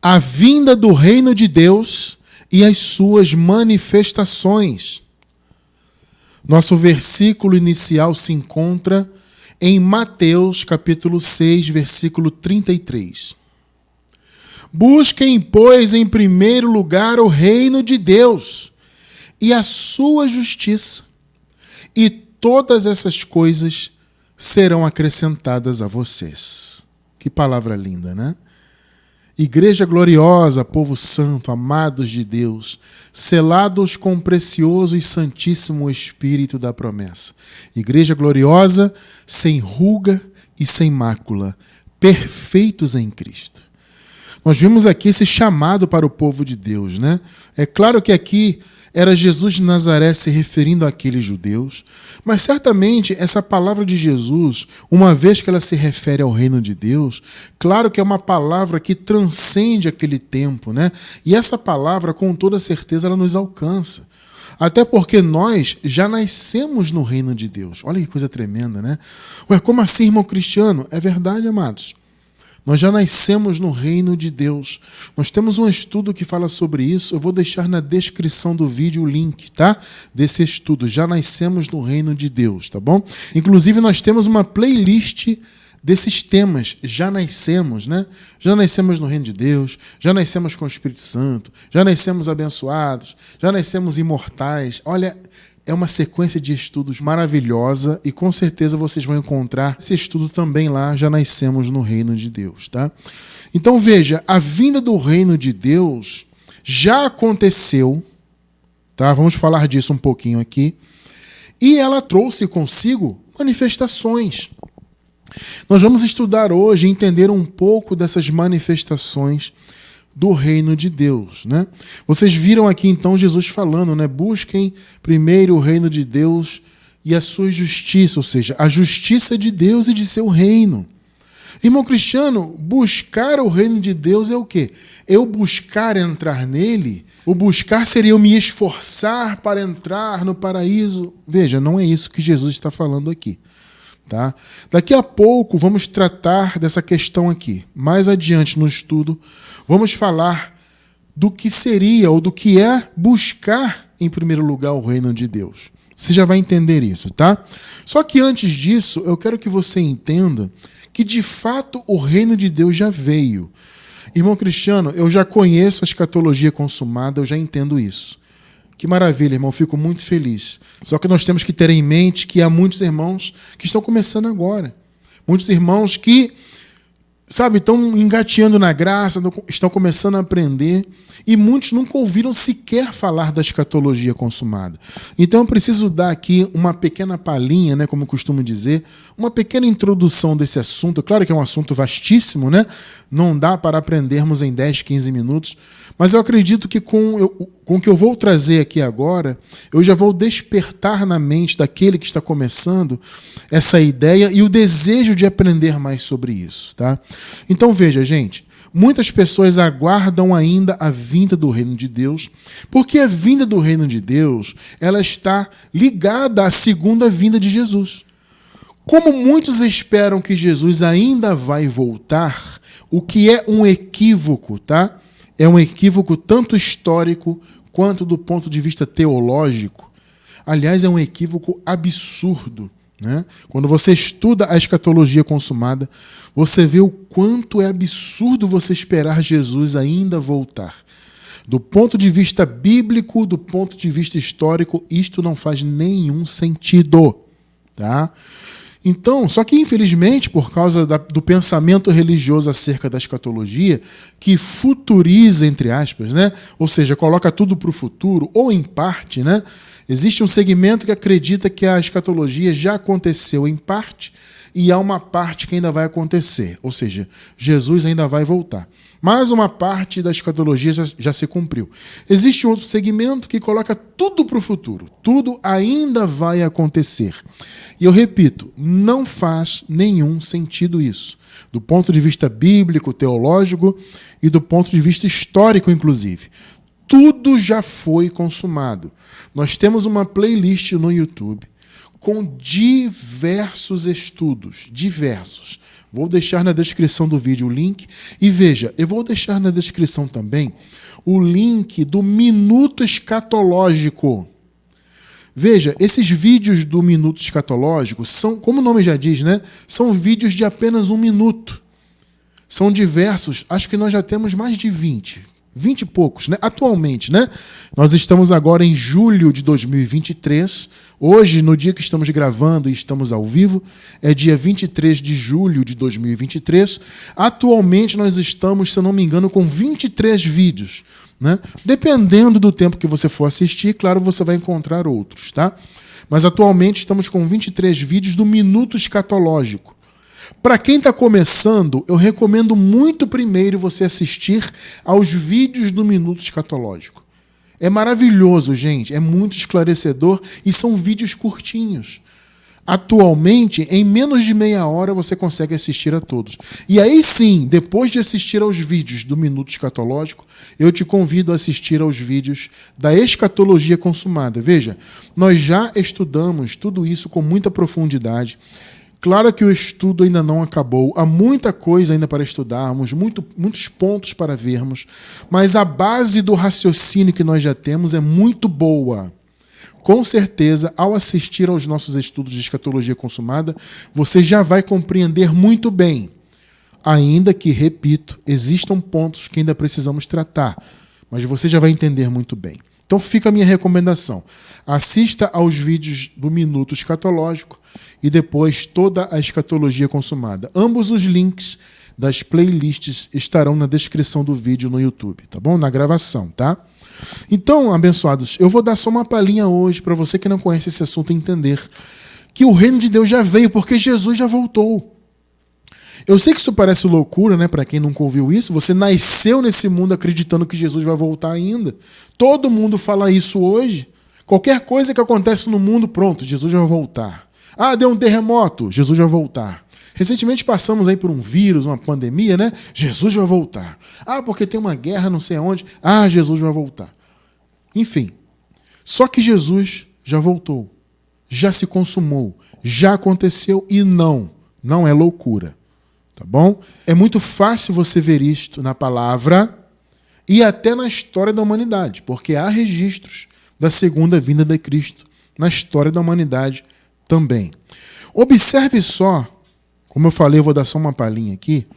a vinda do reino de Deus e as suas manifestações. Nosso versículo inicial se encontra em Mateus, capítulo 6, versículo 33. Busquem, pois, em primeiro lugar o reino de Deus e a sua justiça, e todas essas coisas serão acrescentadas a vocês. Que palavra linda, né? Igreja gloriosa, povo santo, amados de Deus, selados com o precioso e santíssimo Espírito da promessa. Igreja gloriosa, sem ruga e sem mácula, perfeitos em Cristo. Nós vimos aqui esse chamado para o povo de Deus, né? É claro que aqui era Jesus de Nazaré se referindo àqueles judeus, mas certamente essa palavra de Jesus, uma vez que ela se refere ao reino de Deus, claro que é uma palavra que transcende aquele tempo, né? E essa palavra, com toda certeza, ela nos alcança. Até porque nós já nascemos no reino de Deus. Olha que coisa tremenda, né? Ué, como assim, irmão Cristiano? É verdade, amados. Nós já nascemos no reino de Deus. Nós temos um estudo que fala sobre isso. Eu vou deixar na descrição do vídeo o link, tá? Desse estudo. Já nascemos no reino de Deus, tá bom? Inclusive, nós temos uma playlist desses temas. Já nascemos, né? Já nascemos no reino de Deus. Já nascemos com o Espírito Santo. Já nascemos abençoados. Já nascemos imortais. Olha, é uma sequência de estudos maravilhosa e com certeza vocês vão encontrar esse estudo também lá, já nascemos no reino de Deus, tá? Então veja, a vinda do reino de Deus já aconteceu, tá? Vamos falar disso um pouquinho aqui. E ela trouxe consigo manifestações. Nós vamos estudar hoje e entender um pouco dessas manifestações do reino de Deus, né? Vocês viram aqui então Jesus falando, né? Busquem primeiro o reino de Deus e a sua justiça, ou seja, a justiça de Deus e de seu reino. Irmão Cristiano, buscar o reino de Deus é o quê? Eu buscar entrar nele? O buscar seria eu me esforçar para entrar no paraíso? Veja, não é isso que Jesus está falando aqui. Tá? Daqui a pouco vamos tratar dessa questão aqui. Mais adiante no estudo, vamos falar do que seria ou do que é buscar em primeiro lugar o reino de Deus. Você já vai entender isso, tá? Só que antes disso, eu quero que você entenda que de fato o reino de Deus já veio. Irmão Cristiano, eu já conheço a escatologia consumada, eu já entendo isso. Que maravilha, irmão, fico muito feliz. Só que nós temos que ter em mente que há muitos irmãos que estão começando agora. Muitos irmãos que, sabe, estão engateando na graça, estão começando a aprender. E muitos nunca ouviram sequer falar da escatologia consumada. Então eu preciso dar aqui uma pequena palhinha, né, como eu costumo dizer, uma pequena introdução desse assunto. Claro que é um assunto vastíssimo, né? Não dá para aprendermos em 10, 15 minutos. Mas eu acredito que com o que eu vou trazer aqui agora, eu já vou despertar na mente daquele que está começando essa ideia e o desejo de aprender mais sobre isso, tá? Então veja, gente, muitas pessoas aguardam ainda a vinda do reino de Deus, porque a vinda do reino de Deus, ela está ligada à segunda vinda de Jesus. Como muitos esperam que Jesus ainda vai voltar, o que é um equívoco, tá? É um equívoco tanto histórico quanto do ponto de vista teológico. Aliás, é um equívoco absurdo, né? Quando você estuda a escatologia consumada, você vê o quanto é absurdo você esperar Jesus ainda voltar. Do ponto de vista bíblico, do ponto de vista histórico, isto não faz nenhum sentido, tá? Então, só que infelizmente, por causa do pensamento religioso acerca da escatologia, que futuriza, entre aspas, né? Ou seja, coloca tudo para o futuro, ou em parte, né? Existe um segmento que acredita que a escatologia já aconteceu em parte e há uma parte que ainda vai acontecer, ou seja, Jesus ainda vai voltar. Mas uma parte da escatologia já se cumpriu. Existe outro segmento que coloca tudo para o futuro. Tudo ainda vai acontecer. E eu repito, não faz nenhum sentido isso. Do ponto de vista bíblico, teológico e do ponto de vista histórico, inclusive. Tudo já foi consumado. Nós temos uma playlist no YouTube com diversos estudos, diversos. Vou deixar na descrição do vídeo o link. E veja, eu vou deixar na descrição também o link do Minuto Escatológico. Veja, esses vídeos do Minuto Escatológico são, como o nome já diz, né? São vídeos de apenas 1 minuto. São diversos, acho que nós já temos mais de 20 e poucos, né? Atualmente, né? Nós estamos agora em julho de 2023. Hoje, no dia que estamos gravando e estamos ao vivo, é dia 23 de julho de 2023. Atualmente, nós estamos, se eu não me engano, com 23 vídeos, né? Dependendo do tempo que você for assistir, claro, você vai encontrar outros, tá? Mas atualmente estamos com 23 vídeos do Minuto Escatológico. Para quem está começando, eu recomendo muito primeiro você assistir aos vídeos do Minuto Escatológico. É maravilhoso, gente, é muito esclarecedor e são vídeos curtinhos. Atualmente, em menos de meia hora, você consegue assistir a todos. E aí sim, depois de assistir aos vídeos do Minuto Escatológico, eu te convido a assistir aos vídeos da Escatologia Consumada. Veja, nós já estudamos tudo isso com muita profundidade. Claro que o estudo ainda não acabou, há muita coisa ainda para estudarmos, muitos pontos para vermos, mas a base do raciocínio que nós já temos é muito boa. Com certeza, ao assistir aos nossos estudos de escatologia consumada, você já vai compreender muito bem. Ainda que, repito, existam pontos que ainda precisamos tratar, mas você já vai entender muito bem. Então fica a minha recomendação. Assista aos vídeos do Minuto Escatológico e depois toda a escatologia consumada. Ambos os links das playlists estarão na descrição do vídeo no YouTube, tá bom? Na gravação, tá? Então, abençoados, eu vou dar só uma palhinha hoje para você que não conhece esse assunto entender que o reino de Deus já veio porque Jesus já voltou. Eu sei que isso parece loucura, né? Para quem nunca ouviu isso, você nasceu nesse mundo acreditando que Jesus vai voltar ainda. Todo mundo fala isso hoje. Qualquer coisa que acontece no mundo, pronto, Jesus vai voltar. Ah, deu um terremoto, Jesus vai voltar. Recentemente passamos aí por um vírus, uma pandemia, né? Jesus vai voltar. Ah, porque tem uma guerra não sei aonde. Ah, Jesus vai voltar. Enfim, só que Jesus já voltou. Já se consumou. Já aconteceu e não é loucura. Tá bom? É muito fácil você ver isto na palavra e até na história da humanidade, porque há registros da segunda vinda de Cristo na história da humanidade também. Observe só, como eu falei, eu vou dar só uma palhinha aqui,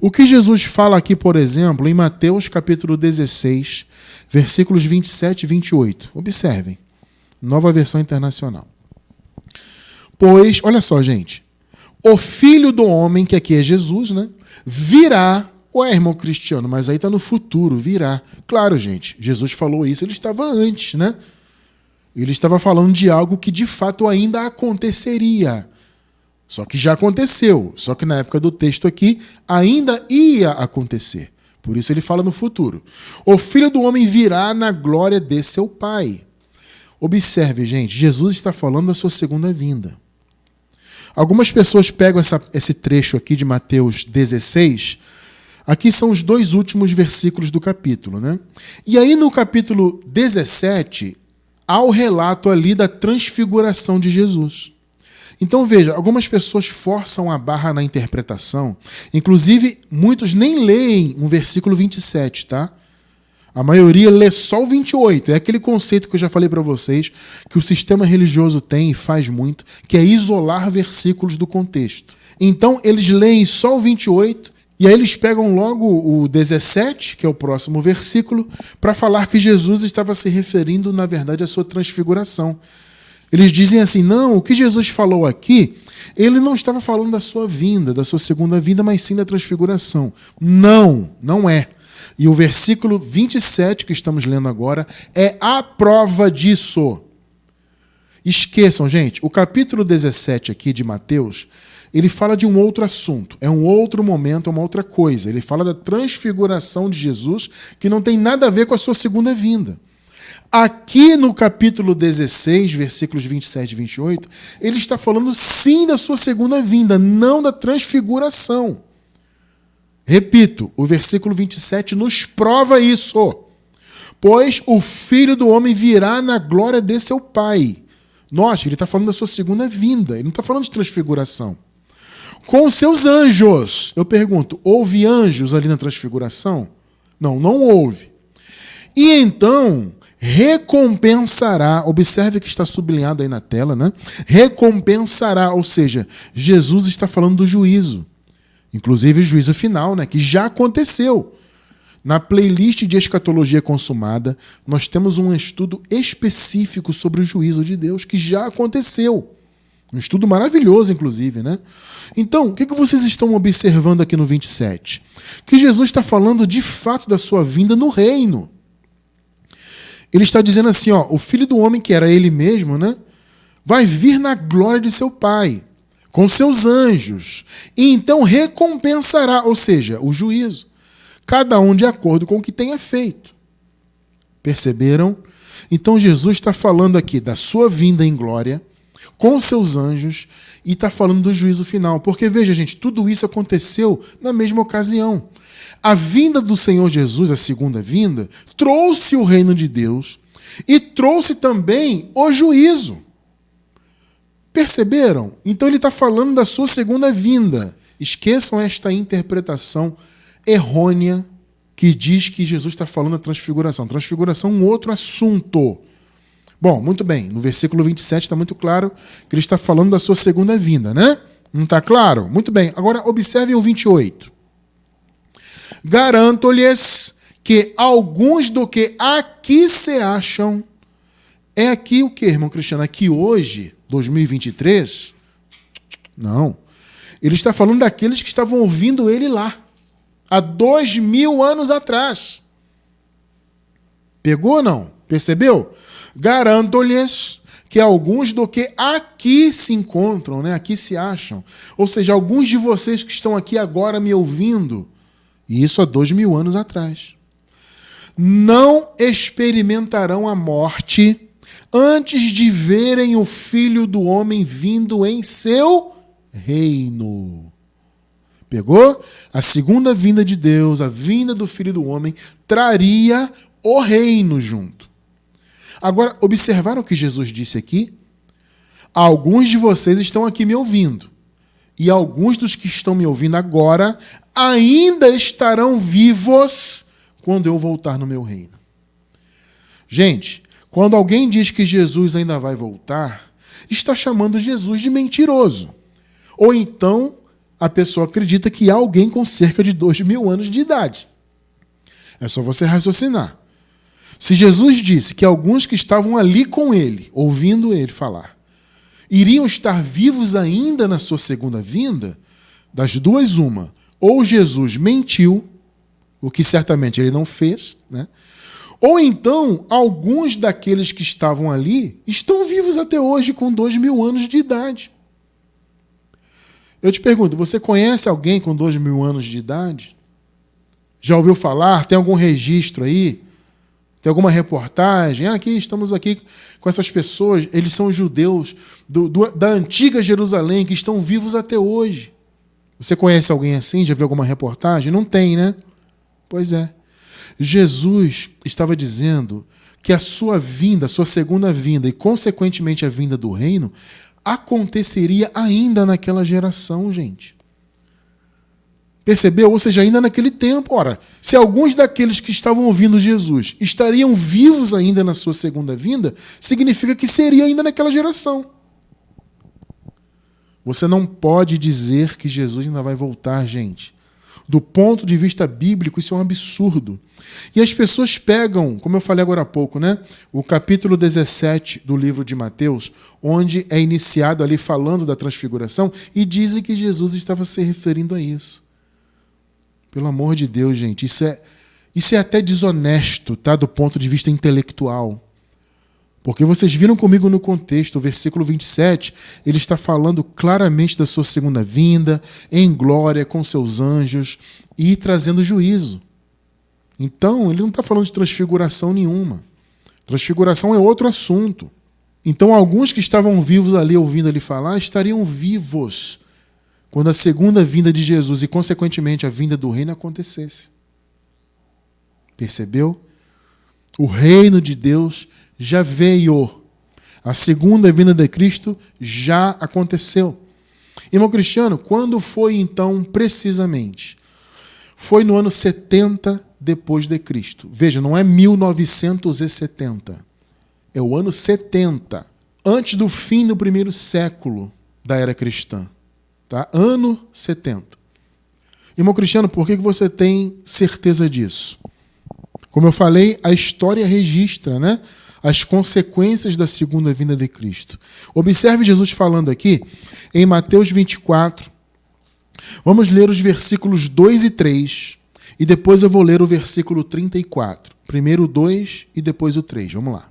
o que Jesus fala aqui, por exemplo, em Mateus capítulo 16, versículos 27 e 28. Observem, Nova Versão Internacional. Pois, olha só, gente, o Filho do Homem, que aqui é Jesus, né, virá. Ué, irmão Cristiano, mas aí está no futuro, virá. Claro, gente, Jesus falou isso, ele estava antes, né? Ele estava falando de algo que de fato ainda aconteceria. Só que já aconteceu. Só que na época do texto aqui ainda ia acontecer. Por isso ele fala no futuro. O Filho do Homem virá na glória de seu Pai. Observe, gente, Jesus está falando da sua segunda vinda. Algumas pessoas pegam esse trecho aqui de Mateus 16. Aqui são os 2 últimos versículos do capítulo, né? E aí no capítulo 17, há o relato ali da transfiguração de Jesus. Então veja, algumas pessoas forçam a barra na interpretação. Inclusive, muitos nem leem o versículo 27, tá? A maioria lê só o 28. É aquele conceito que eu já falei para vocês, que o sistema religioso tem e faz muito, que é isolar versículos do contexto. Então, eles leem só o 28, e aí eles pegam logo o 17, que é o próximo versículo, para falar que Jesus estava se referindo, na verdade, à sua transfiguração. Eles dizem assim, não, o que Jesus falou aqui, ele não estava falando da sua vinda, da sua segunda vinda, mas sim da transfiguração. Não é. E o versículo 27 que estamos lendo agora é a prova disso. Esqueçam, gente, o capítulo 17 aqui de Mateus, ele fala de um outro assunto, é um outro momento, é uma outra coisa. Ele fala da transfiguração de Jesus, que não tem nada a ver com a sua segunda vinda. Aqui no capítulo 16, versículos 27 e 28, ele está falando sim da sua segunda vinda, não da transfiguração. Repito, o versículo 27 nos prova isso. Pois o Filho do Homem virá na glória de seu Pai. Note, ele está falando da sua segunda vinda, ele não está falando de transfiguração. com seus anjos. Eu pergunto, houve anjos ali na transfiguração? Não, não houve. E então recompensará, observe que está sublinhado aí na tela, né? Recompensará, ou seja, Jesus está falando do juízo. Inclusive o juízo final, né? Que já aconteceu. Na playlist de escatologia consumada, nós temos um estudo específico sobre o juízo de Deus que já aconteceu. Um estudo maravilhoso, inclusive, né? Então, o que vocês estão observando aqui no 27? Que Jesus está falando de fato da sua vinda no reino. Ele está dizendo assim, ó, o Filho do Homem, que era ele mesmo, né? Vai vir na glória de seu Pai, com seus anjos, e então recompensará, ou seja, o juízo, cada um de acordo com o que tenha feito. Perceberam? Então Jesus está falando aqui da sua vinda em glória, com seus anjos, e está falando do juízo final. Porque, veja, gente, tudo isso aconteceu na mesma ocasião. A vinda do Senhor Jesus, a segunda vinda, trouxe o reino de Deus e trouxe também o juízo. Perceberam? Então ele está falando da sua segunda vinda. Esqueçam esta interpretação errônea que diz que Jesus está falando da transfiguração. Transfiguração é um outro assunto. Bom, muito bem. No versículo 27 está muito claro que ele está falando da sua segunda vinda, né? Não está claro? Muito bem. Agora observem o 28. Garanto-lhes que alguns do que aqui se acham... É aqui o que, irmão Cristiano? Aqui hoje, 2023? Não. Ele está falando daqueles que estavam ouvindo ele lá, há 2000 anos atrás. Pegou ou não? Percebeu? Garanto-lhes que alguns do que aqui se encontram, né? Aqui se acham. Ou seja, alguns de vocês que estão aqui agora me ouvindo, e isso há 2000 anos atrás, não experimentarão a morte antes de verem o Filho do Homem vindo em seu reino. Pegou? A segunda vinda de Deus, a vinda do Filho do Homem, traria o reino junto. Agora, observaram o que Jesus disse aqui? Alguns de vocês estão aqui me ouvindo. E alguns dos que estão me ouvindo agora ainda estarão vivos quando eu voltar no meu reino. Gente, quando alguém diz que Jesus ainda vai voltar, está chamando Jesus de mentiroso. Ou então a pessoa acredita que há alguém com cerca de 2000 anos de idade. É só você raciocinar. Se Jesus disse que alguns que estavam ali com ele, ouvindo ele falar, iriam estar vivos ainda na sua segunda vinda, das duas uma, ou Jesus mentiu, o que certamente ele não fez, né? Ou então alguns daqueles que estavam ali estão vivos até hoje com 2000 anos de idade. Eu te pergunto, você conhece alguém com 2000 anos de idade? Já ouviu falar? Tem algum registro aí? Tem alguma reportagem? Estamos aqui com essas pessoas, eles são judeus da antiga Jerusalém, que estão vivos até hoje. Você conhece alguém assim? Já viu alguma reportagem? Não tem, né? Pois é. Jesus estava dizendo que a sua vinda, a sua segunda vinda e, consequentemente, a vinda do reino, aconteceria ainda naquela geração, gente. Percebeu? Ou seja, ainda naquele tempo. Ora, se alguns daqueles que estavam ouvindo Jesus estariam vivos ainda na sua segunda vinda, significa que seria ainda naquela geração. Você não pode dizer que Jesus ainda vai voltar, gente. Do ponto de vista bíblico, isso é um absurdo. E as pessoas pegam, como eu falei agora há pouco, né, o capítulo 17 do livro de Mateus, onde é iniciado ali falando da transfiguração, e dizem que Jesus estava se referindo a isso. Pelo amor de Deus, gente, isso é até desonesto, tá, do ponto de vista intelectual. Porque vocês viram comigo no contexto, o versículo 27, ele está falando claramente da sua segunda vinda, em glória, com seus anjos, e trazendo juízo. Então, ele não está falando de transfiguração nenhuma. Transfiguração é outro assunto. Então, alguns que estavam vivos ali, ouvindo ele falar, estariam vivos quando a segunda vinda de Jesus e, consequentemente, a vinda do reino acontecesse. Percebeu? O reino de Deus já veio. A segunda vinda de Cristo já aconteceu. Irmão Cristiano, quando foi então precisamente? Foi no ano 70 depois de Cristo. Veja, não é 1970. É o ano 70, antes do fim do primeiro século da era cristã. Tá? Ano 70. Irmão Cristiano, por que você tem certeza disso? Como eu falei, a história registra, né, as consequências da segunda vinda de Cristo. Observe Jesus falando aqui em Mateus 24. Vamos ler os versículos 2 e 3 e depois eu vou ler o versículo 34. Primeiro o 2 e depois o 3. Vamos lá.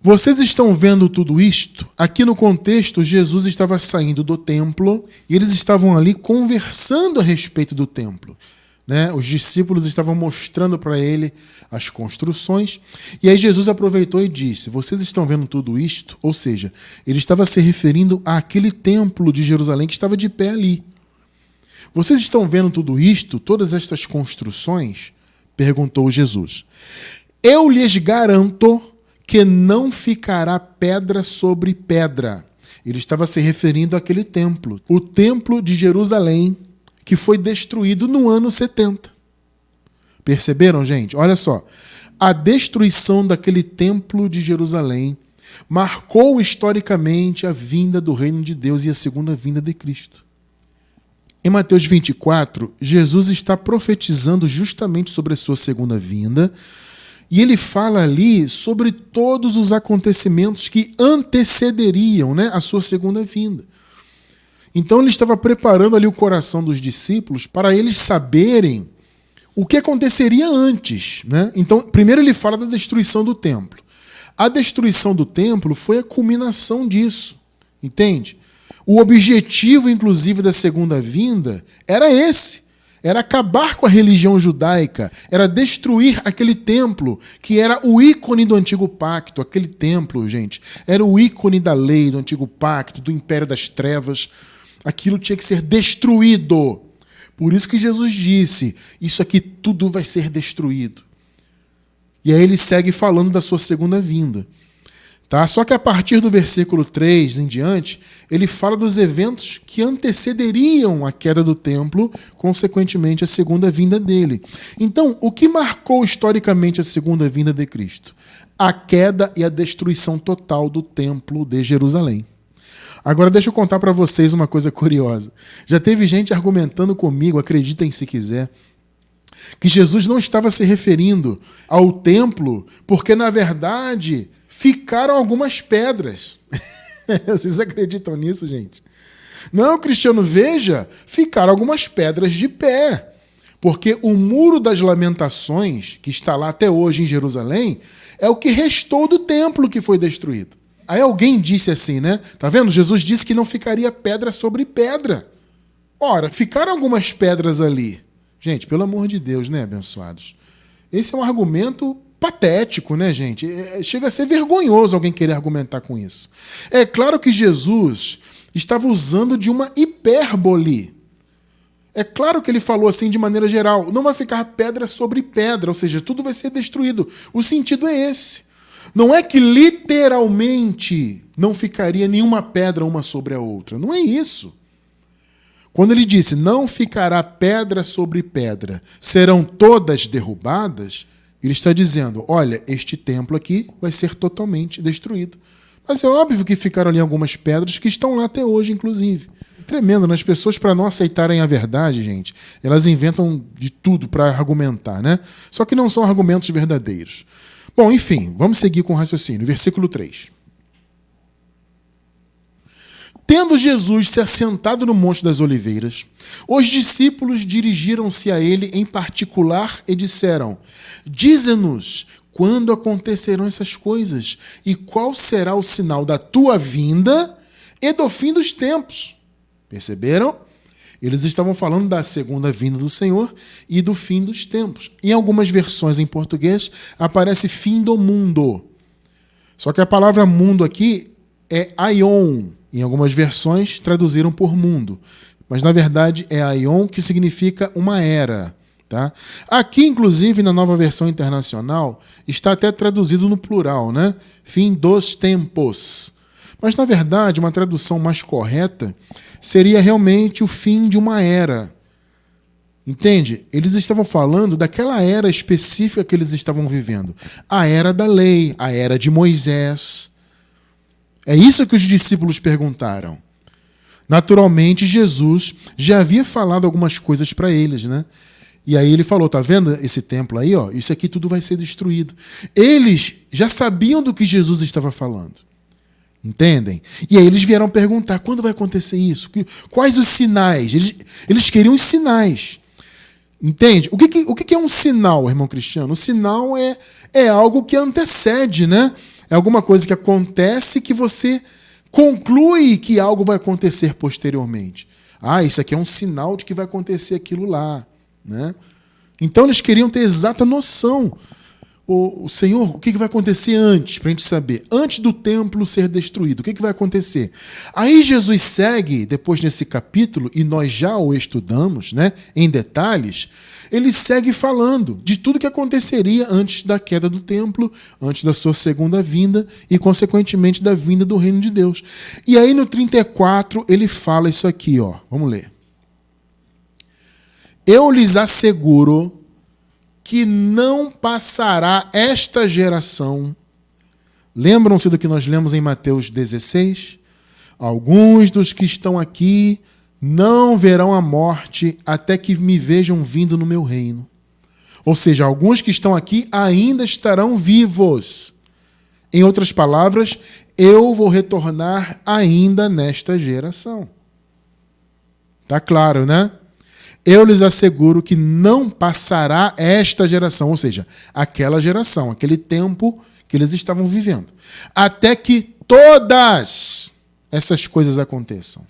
Vocês estão vendo tudo isto? Aqui no contexto, Jesus estava saindo do templo e eles estavam ali conversando a respeito do templo. Né? Os discípulos estavam mostrando para ele as construções. E aí Jesus aproveitou e disse, vocês estão vendo tudo isto? Ou seja, ele estava se referindo àquele templo de Jerusalém que estava de pé ali. Vocês estão vendo tudo isto? Todas estas construções? Perguntou Jesus. Eu lhes garanto que não ficará pedra sobre pedra. Ele estava se referindo àquele templo. O templo de Jerusalém, que foi destruído no ano 70. Perceberam, gente? Olha só. A destruição daquele templo de Jerusalém marcou historicamente a vinda do reino de Deus e a segunda vinda de Cristo. Em Mateus 24, Jesus está profetizando justamente sobre a sua segunda vinda, e ele fala ali sobre todos os acontecimentos que antecederiam, né, a sua segunda vinda. Então ele estava preparando ali o coração dos discípulos para eles saberem o que aconteceria antes. Né? Então, primeiro ele fala da destruição do templo. A destruição do templo foi a culminação disso. Entende? O objetivo, inclusive, da segunda vinda era esse. Era acabar com a religião judaica, era destruir aquele templo que era o ícone do Antigo Pacto. Aquele templo, gente, era o ícone da lei do Antigo Pacto, do Império das Trevas. Aquilo tinha que ser destruído. Por isso que Jesus disse, isso aqui tudo vai ser destruído. E aí ele segue falando da sua segunda vinda. Tá? Só que a partir do versículo 3 em diante, ele fala dos eventos que antecederiam a queda do templo, consequentemente a segunda vinda dele. Então, o que marcou historicamente a segunda vinda de Cristo? A queda e a destruição total do templo de Jerusalém. Agora deixa eu contar para vocês uma coisa curiosa. Já teve gente argumentando comigo, acreditem se quiser, que Jesus não estava se referindo ao templo, porque na verdade ficaram algumas pedras. Vocês acreditam nisso, gente? Não, Cristiano, veja, ficaram algumas pedras de pé. Porque o Muro das Lamentações, que está lá até hoje em Jerusalém, é o que restou do templo que foi destruído. Aí alguém disse assim, né? Tá vendo? Jesus disse que não ficaria pedra sobre pedra. Ora, ficaram algumas pedras ali. Gente, pelo amor de Deus, né, abençoados? Esse é um argumento patético, né, gente? Chega a ser vergonhoso alguém querer argumentar com isso. É claro que Jesus estava usando de uma hipérbole. É claro que ele falou assim de maneira geral, não vai ficar pedra sobre pedra, ou seja, tudo vai ser destruído. O sentido é esse. Não é que literalmente não ficaria nenhuma pedra uma sobre a outra. Não é isso. Quando ele disse, não ficará pedra sobre pedra, serão todas derrubadas, ele está dizendo, olha, este templo aqui vai ser totalmente destruído. Mas é óbvio que ficaram ali algumas pedras que estão lá até hoje, inclusive. Tremendo, né? As pessoas, para não aceitarem a verdade, gente, elas inventam de tudo para argumentar, né? Só que não são argumentos verdadeiros. Bom, enfim, vamos seguir com o raciocínio. Versículo 3. Tendo Jesus se assentado no Monte das Oliveiras, os discípulos dirigiram-se a ele em particular e disseram, dize-nos quando acontecerão essas coisas e qual será o sinal da tua vinda e do fim dos tempos. Perceberam? Eles estavam falando da segunda vinda do Senhor e do fim dos tempos. Em algumas versões em português aparece fim do mundo. Só que a palavra mundo aqui é aion. Em algumas versões traduziram por mundo. Mas na verdade é aion, que significa uma era. Tá? Aqui, inclusive, na nova versão internacional, está até traduzido no plural, né? Fim dos tempos. Mas, na verdade, uma tradução mais correta seria realmente o fim de uma era. Entende? Eles estavam falando daquela era específica que eles estavam vivendo. A era da lei, a era de Moisés. É isso que os discípulos perguntaram. Naturalmente, Jesus já havia falado algumas coisas para eles, né? E aí ele falou, tá vendo esse templo aí, ó? Isso aqui tudo vai ser destruído. Eles já sabiam do que Jesus estava falando. Entendem? E aí eles vieram perguntar, quando vai acontecer isso? Quais os sinais? Eles queriam os sinais. Entende? O que é um sinal, irmão Cristiano? O sinal é algo que antecede, né? É alguma coisa que acontece que você conclui que algo vai acontecer posteriormente. Ah, isso aqui é um sinal de que vai acontecer aquilo lá, né? Então eles queriam ter exata noção. O Senhor, o que vai acontecer antes, para a gente saber? Antes do templo ser destruído, o que vai acontecer? Aí Jesus segue, depois nesse capítulo, e nós já o estudamos, né, em detalhes, ele segue falando de tudo que aconteceria antes da queda do templo, antes da sua segunda vinda e, consequentemente, da vinda do reino de Deus. E aí no 34 ele fala isso aqui, ó. Vamos ler. Eu lhes asseguro que não passará esta geração. Lembram-se do que nós lemos em Mateus 16? Alguns dos que estão aqui não verão a morte até que me vejam vindo no meu reino. Ou seja, alguns que estão aqui ainda estarão vivos. Em outras palavras, eu vou retornar ainda nesta geração. Tá claro, né? Eu lhes asseguro que não passará esta geração, ou seja, aquela geração, aquele tempo que eles estavam vivendo, até que todas essas coisas aconteçam.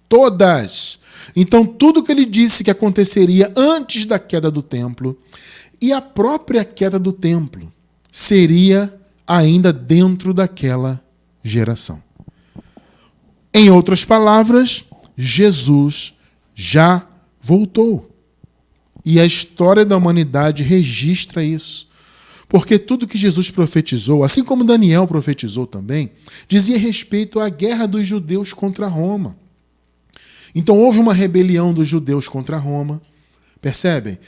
Todas. Então, tudo que ele disse que aconteceria antes da queda do templo e a própria queda do templo seria ainda dentro daquela geração. Em outras palavras, Jesus já voltou. E a história da humanidade registra isso. Porque tudo que Jesus profetizou, assim como Daniel profetizou também, dizia respeito à guerra dos judeus contra Roma. Então houve uma rebelião dos judeus contra Roma. Percebem?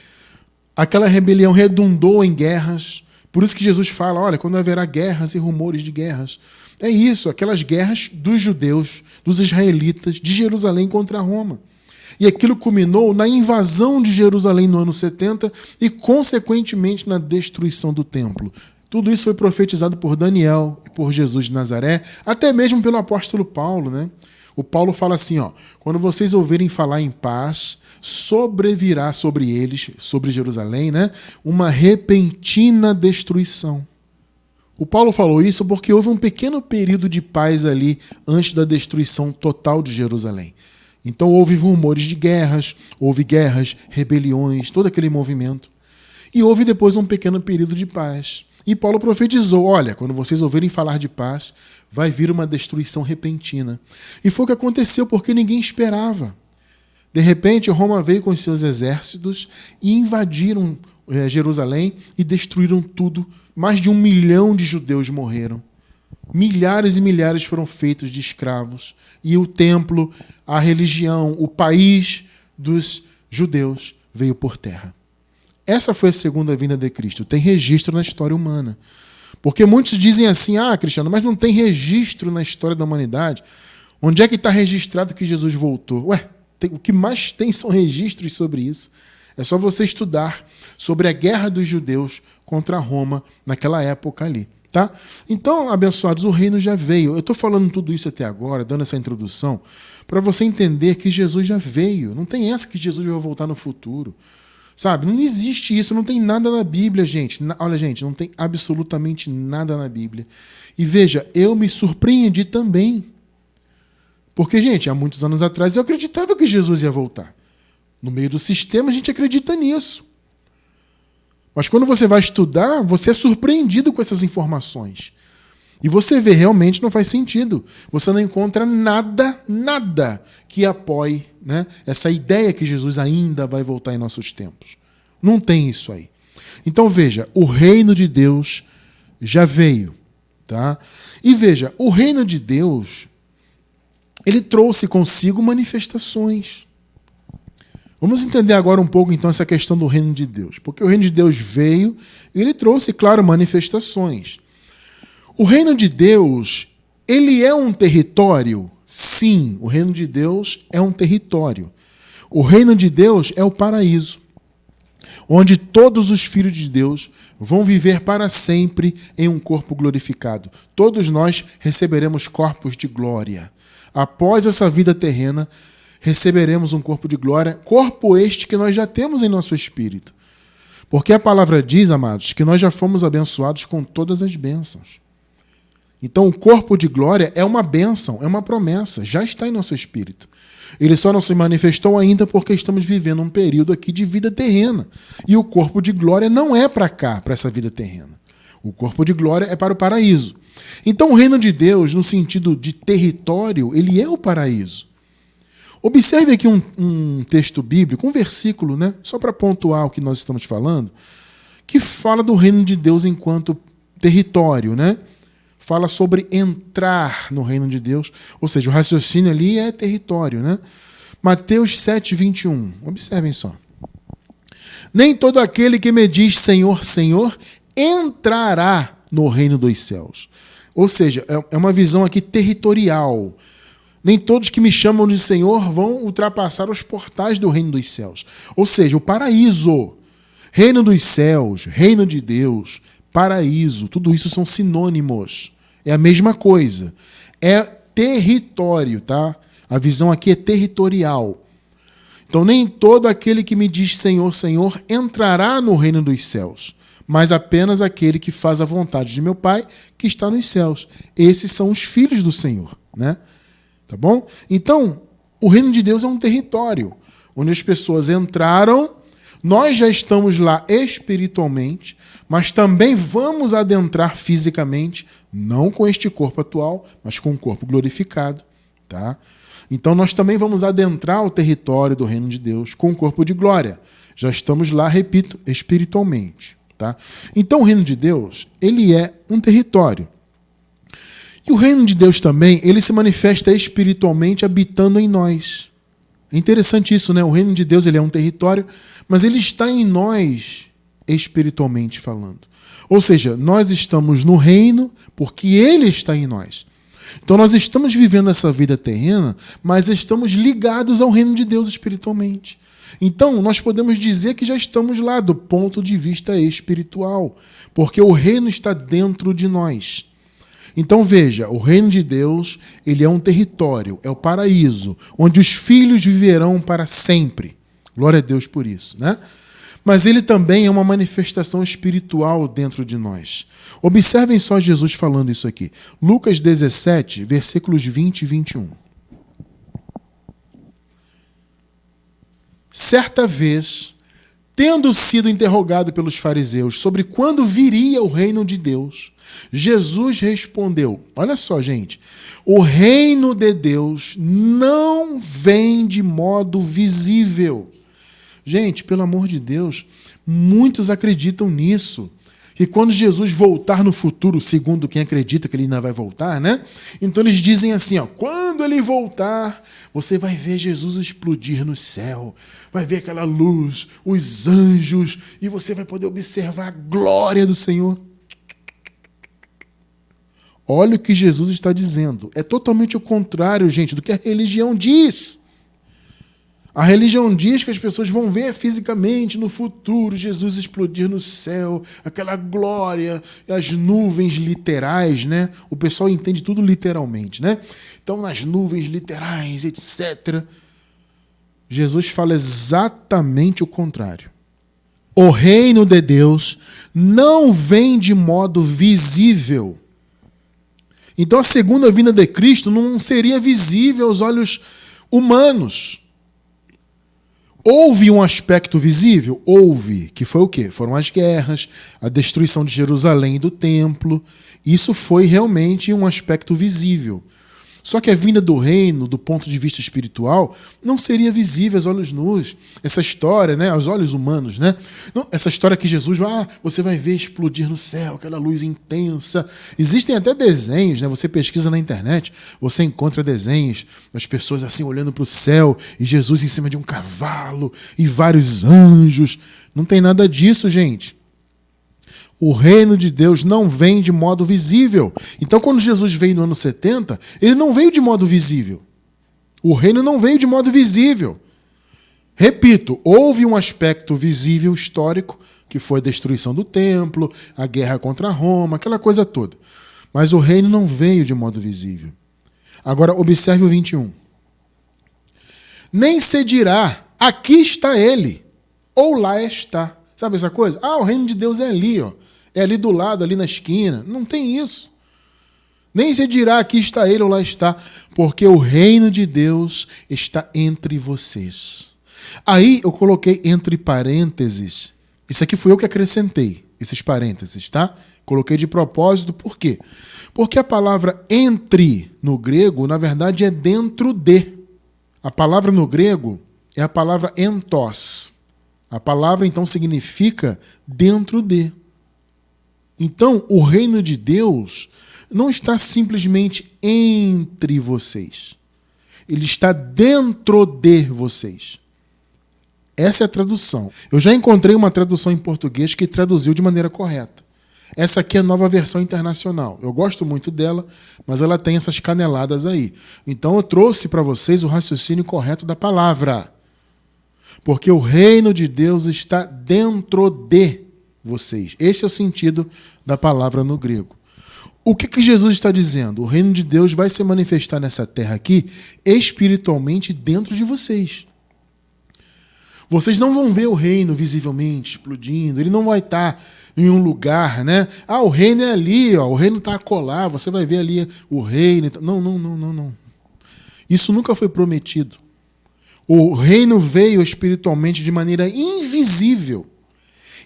Aquela rebelião redundou em guerras. Por isso que Jesus fala, olha, quando haverá guerras e rumores de guerras. É isso, aquelas guerras dos judeus, dos israelitas, de Jerusalém contra Roma. E aquilo culminou na invasão de Jerusalém no ano 70 e, consequentemente, na destruição do templo. Tudo isso foi profetizado por Daniel e por Jesus de Nazaré, até mesmo pelo apóstolo Paulo, né? O Paulo fala assim, ó, quando vocês ouvirem falar em paz, sobrevirá sobre eles, sobre Jerusalém, né, uma repentina destruição. O Paulo falou isso porque houve um pequeno período de paz ali antes da destruição total de Jerusalém. Então houve rumores de guerras, rebeliões, todo aquele movimento. E houve depois um pequeno período de paz. E Paulo profetizou, olha, quando vocês ouvirem falar de paz, vai vir uma destruição repentina. E foi o que aconteceu porque ninguém esperava. De repente, Roma veio com seus exércitos e invadiram Jerusalém e destruíram tudo. Mais de 1 milhão de judeus morreram. Milhares e milhares foram feitos de escravos. E o templo, a religião, o país dos judeus veio por terra. Essa foi a segunda vinda de Cristo. Tem registro na história humana. Porque muitos dizem assim, Cristiano, mas não tem registro na história da humanidade. Onde é que está registrado que Jesus voltou? O que mais tem são registros sobre isso. É só você estudar sobre a guerra dos judeus contra Roma naquela época ali. Tá? Então, abençoados, o reino já veio. Eu estou falando tudo isso até agora, dando essa introdução, para você entender que Jesus já veio. Não tem essa que Jesus vai voltar no futuro. Sabe? Não existe isso, não tem nada na Bíblia, gente. Olha, gente, não tem absolutamente nada na Bíblia. E veja, eu me surpreendi também. Porque, gente, há muitos anos atrás eu acreditava que Jesus ia voltar. No meio do sistema a gente acredita nisso. Mas quando você vai estudar, você é surpreendido com essas informações. E você vê, realmente não faz sentido. Você não encontra nada que apoie, né, essa ideia que Jesus ainda vai voltar em nossos tempos. Não tem isso aí. Então veja, o reino de Deus já veio. Tá? E veja, o reino de Deus, ele trouxe consigo manifestações. Vamos entender agora um pouco, então, essa questão do reino de Deus. Porque o reino de Deus veio e ele trouxe, claro, manifestações. O reino de Deus, ele é um território? Sim, o reino de Deus é um território. O reino de Deus é o paraíso, onde todos os filhos de Deus vão viver para sempre em um corpo glorificado. Todos nós receberemos corpos de glória. Após essa vida terrena, receberemos um corpo de glória, corpo este que nós já temos em nosso espírito. Porque a palavra diz, amados, que nós já fomos abençoados com todas as bênçãos. Então o corpo de glória é uma bênção, é uma promessa, já está em nosso espírito. Ele só não se manifestou ainda porque estamos vivendo um período aqui de vida terrena. E o corpo de glória não é para cá, para essa vida terrena. O corpo de glória é para o paraíso. Então o reino de Deus, no sentido de território, ele é o paraíso. Observe aqui um texto bíblico, um versículo, né, só para pontuar o que nós estamos falando, que fala do reino de Deus enquanto território, né? Fala sobre entrar no reino de Deus, ou seja, o raciocínio ali é território, né? Mateus 7, 21. Observem só. Nem todo aquele que me diz Senhor, Senhor, entrará no reino dos céus. Ou seja, é uma visão aqui territorial. Nem todos que me chamam de Senhor vão ultrapassar os portais do reino dos céus. Ou seja, o paraíso, reino dos céus, reino de Deus, paraíso, tudo isso são sinônimos. É a mesma coisa. É território, tá? A visão aqui é territorial. Então, nem todo aquele que me diz Senhor, Senhor, entrará no reino dos céus, mas apenas aquele que faz a vontade de meu Pai que está nos céus. Esses são os filhos do Senhor, né? Tá bom? Então, o reino de Deus é um território onde as pessoas entraram, nós já estamos lá espiritualmente, mas também vamos adentrar fisicamente, não com este corpo atual, mas com um corpo glorificado, tá? Então nós também vamos adentrar o território do reino de Deus com um corpo de glória. Já estamos lá, repito, espiritualmente, tá? Então o reino de Deus, ele é um território. E o reino de Deus também, ele se manifesta espiritualmente habitando em nós. É interessante isso, né? O reino de Deus, ele é um território, mas ele está em nós espiritualmente falando. Ou seja, nós estamos no reino porque ele está em nós. Então nós estamos vivendo essa vida terrena, mas estamos ligados ao reino de Deus espiritualmente. Então nós podemos dizer que já estamos lá do ponto de vista espiritual, porque o reino está dentro de nós. Então veja, o reino de Deus, ele é um território, é o paraíso, onde os filhos viverão para sempre. Glória a Deus por isso, né? Mas ele também é uma manifestação espiritual dentro de nós. Observem só Jesus falando isso aqui. Lucas 17, versículos 20 e 21. Certa vez, tendo sido interrogado pelos fariseus sobre quando viria o reino de Deus, Jesus respondeu, olha só, gente, o reino de Deus não vem de modo visível. Gente, pelo amor de Deus, muitos acreditam nisso. E quando Jesus voltar no futuro, segundo quem acredita que ele ainda vai voltar, né? Então eles dizem assim, ó, quando ele voltar, você vai ver Jesus explodir no céu, vai ver aquela luz, os anjos, e você vai poder observar a glória do Senhor. Olha o que Jesus está dizendo. É totalmente o contrário, gente, do que a religião diz. A religião diz que as pessoas vão ver fisicamente no futuro Jesus explodir no céu, aquela glória, as nuvens literais, né? O pessoal entende tudo literalmente, né? Então, nas nuvens literais, etc. Jesus fala exatamente o contrário. O reino de Deus não vem de modo visível. Então, a segunda vinda de Cristo não seria visível aos olhos humanos. Houve um aspecto visível? Houve. Que foi o quê? Foram as guerras, a destruição de Jerusalém e do templo. Isso foi realmente um aspecto visível. Só que a vinda do reino, do ponto de vista espiritual, não seria visível aos olhos nus. Essa história, né, aos olhos humanos, né? Não, essa história que Jesus, você vai ver explodir no céu, aquela luz intensa. Existem até desenhos, né? Você pesquisa na internet, você encontra desenhos das pessoas assim olhando para o céu e Jesus em cima de um cavalo e vários anjos. Não tem nada disso, gente. O reino de Deus não vem de modo visível. Então, quando Jesus veio no ano 70, ele não veio de modo visível. O reino não veio de modo visível. Repito, houve um aspecto visível histórico, que foi a destruição do templo, a guerra contra Roma, aquela coisa toda. Mas o reino não veio de modo visível. Agora, observe o 21. Nem se dirá, aqui está ele, ou lá está. Sabe essa coisa? O reino de Deus é ali, ó. É ali do lado, ali na esquina. Não tem isso. Nem se dirá aqui está ele ou lá está, porque o reino de Deus está entre vocês. Aí eu coloquei entre parênteses. Isso aqui fui eu que acrescentei, esses parênteses, tá? Coloquei de propósito, por quê? Porque a palavra entre no grego, na verdade, é dentro de. A palavra no grego é a palavra entos. A palavra, então, significa dentro de. Então, o reino de Deus não está simplesmente entre vocês. Ele está dentro de vocês. Essa é a tradução. Eu já encontrei uma tradução em português que traduziu de maneira correta. Essa aqui é a Nova Versão Internacional. Eu gosto muito dela, mas ela tem essas caneladas aí. Então, eu trouxe para vocês o raciocínio correto da palavra. Porque o reino de Deus está dentro de vocês. Esse é o sentido da palavra no grego. O que Jesus está dizendo? O reino de Deus vai se manifestar nessa terra aqui, espiritualmente dentro de vocês. Vocês não vão ver o reino visivelmente explodindo, ele não vai estar em um lugar, né? O reino é ali, ó, o reino está acolá, você vai ver ali o reino. Não. Isso nunca foi prometido. O reino veio espiritualmente de maneira invisível.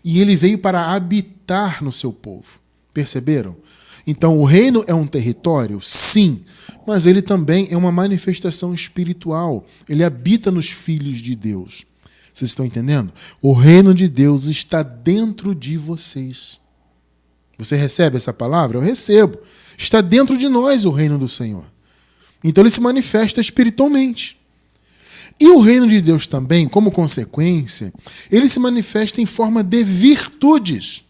E ele veio para habitar no seu povo. Perceberam? Então, o reino é um território? Sim. Mas ele também é uma manifestação espiritual. Ele habita nos filhos de Deus. Vocês estão entendendo? O reino de Deus está dentro de vocês. Você recebe essa palavra? Eu recebo. Está dentro de nós o reino do Senhor. Então, ele se manifesta espiritualmente. E o reino de Deus também, como consequência, ele se manifesta em forma de virtudes.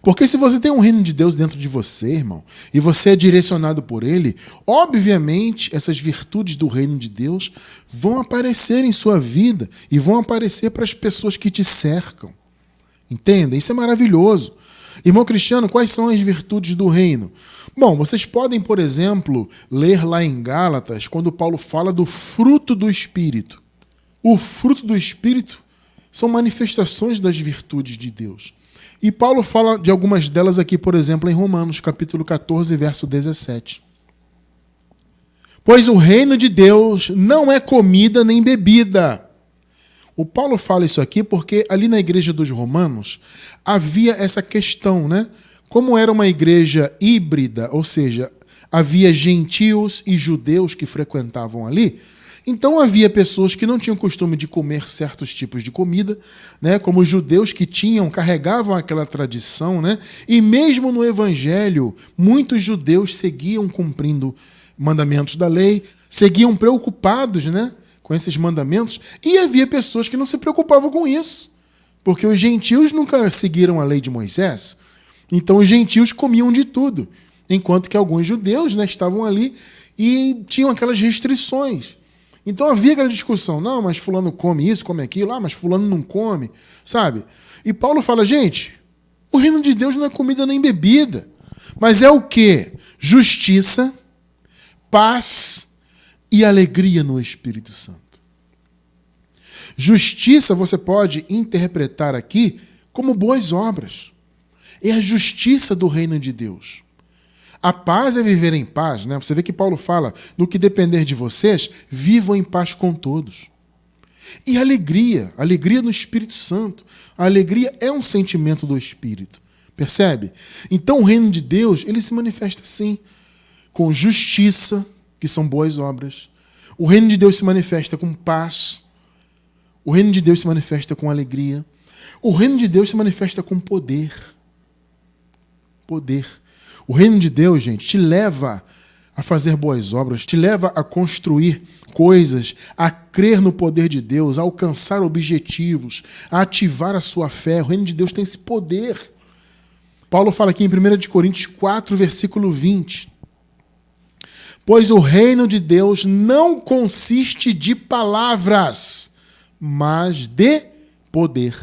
Porque se você tem um reino de Deus dentro de você, irmão, e você é direcionado por ele, obviamente essas virtudes do reino de Deus vão aparecer em sua vida e vão aparecer para as pessoas que te cercam. Entendem? Isso é maravilhoso. Irmão Cristiano, quais são as virtudes do reino? Bom, vocês podem, por exemplo, ler lá em Gálatas, quando Paulo fala do fruto do Espírito. O fruto do Espírito são manifestações das virtudes de Deus. E Paulo fala de algumas delas aqui, por exemplo, em Romanos, capítulo 14, verso 17. Pois o reino de Deus não é comida nem bebida. O Paulo fala isso aqui porque ali na igreja dos Romanos havia essa questão, né? Como era uma igreja híbrida, ou seja, havia gentios e judeus que frequentavam ali, então havia pessoas que não tinham costume de comer certos tipos de comida, né? Como os judeus que carregavam aquela tradição, né? E mesmo no evangelho, muitos judeus seguiam cumprindo mandamentos da lei, seguiam preocupados, né, com esses mandamentos, e havia pessoas que não se preocupavam com isso, porque os gentios nunca seguiram a lei de Moisés, então os gentios comiam de tudo, enquanto que alguns judeus, né, estavam ali e tinham aquelas restrições. Então havia aquela discussão, não, mas fulano come isso, come aquilo, mas fulano não come, sabe? E Paulo fala, gente, o reino de Deus não é comida nem bebida, mas é o quê? Justiça, paz e alegria no Espírito Santo. Justiça você pode interpretar aqui como boas obras. É a justiça do reino de Deus. A paz é viver em paz, né? Você vê que Paulo fala, no que depender de vocês, vivam em paz com todos. E alegria no Espírito Santo. A alegria é um sentimento do Espírito. Percebe? Então o reino de Deus, ele se manifesta assim. com justiça, que são boas obras. O reino de Deus se manifesta com paz. O reino de Deus se manifesta com alegria. O reino de Deus se manifesta com poder. Poder. O reino de Deus, gente, te leva a fazer boas obras, te leva a construir coisas, a crer no poder de Deus, a alcançar objetivos, a ativar a sua fé. O reino de Deus tem esse poder. Paulo fala aqui em 1 Coríntios 4, versículo 20. Pois o reino de Deus não consiste de palavras, mas de poder.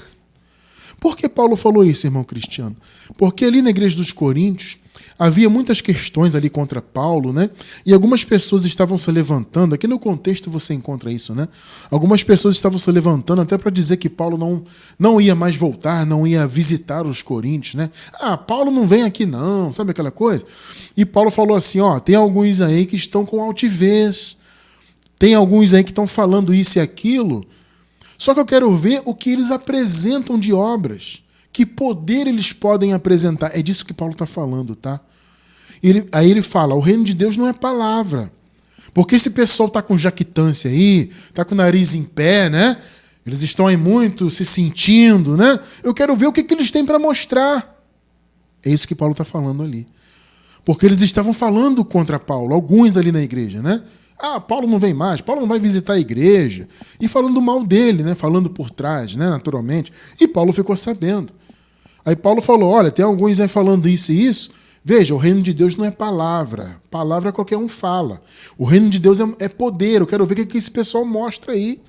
Por que Paulo falou isso, irmão Cristiano? Porque ali na igreja dos Coríntios havia muitas questões ali contra Paulo, né? E algumas pessoas estavam se levantando, aqui no contexto você encontra isso, né? Algumas pessoas estavam se levantando até para dizer que Paulo não ia mais voltar, não ia visitar os coríntios, né? Ah, Paulo não vem aqui não, sabe aquela coisa? E Paulo falou assim, ó, tem alguns aí que estão com altivez, tem alguns aí que estão falando isso e aquilo, só que eu quero ver o que eles apresentam de obras. Que poder eles podem apresentar? É disso que Paulo está falando, tá? Aí ele fala, o reino de Deus não é palavra. Porque esse pessoal está com jactância aí, está com o nariz em pé, né? Eles estão aí muito se sentindo, né? Eu quero ver o que eles têm para mostrar. É isso que Paulo está falando ali. Porque eles estavam falando contra Paulo, alguns ali na igreja, né? Ah, Paulo não vem mais, Paulo não vai visitar a igreja. E falando mal dele, né? Falando por trás, né? Naturalmente. E Paulo ficou sabendo. Aí Paulo falou, olha, tem alguns aí falando isso e isso. Veja, o reino de Deus não é palavra. Palavra qualquer um fala. O reino de Deus é poder. Eu quero ver o que esse pessoal mostra aí.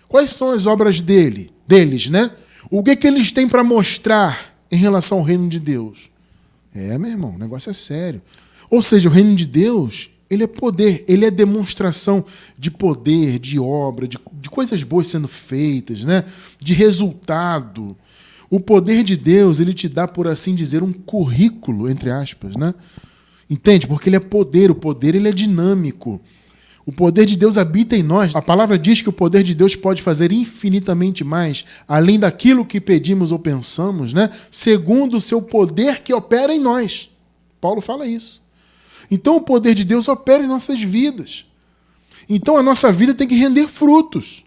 Quais são as obras deles, né? O que eles têm para mostrar em relação ao reino de Deus? Meu irmão, o negócio é sério. Ou seja, o reino de Deus, ele é poder, ele é demonstração de poder, de obra, de coisas boas sendo feitas, né? De resultado. O poder de Deus, ele te dá, por assim dizer, um currículo, entre aspas, né? Entende? Porque ele é poder, o poder ele é dinâmico. O poder de Deus habita em nós. A palavra diz que o poder de Deus pode fazer infinitamente mais, além daquilo que pedimos ou pensamos, né? Segundo o seu poder que opera em nós. Paulo fala isso. Então o poder de Deus opera em nossas vidas. Então a nossa vida tem que render frutos.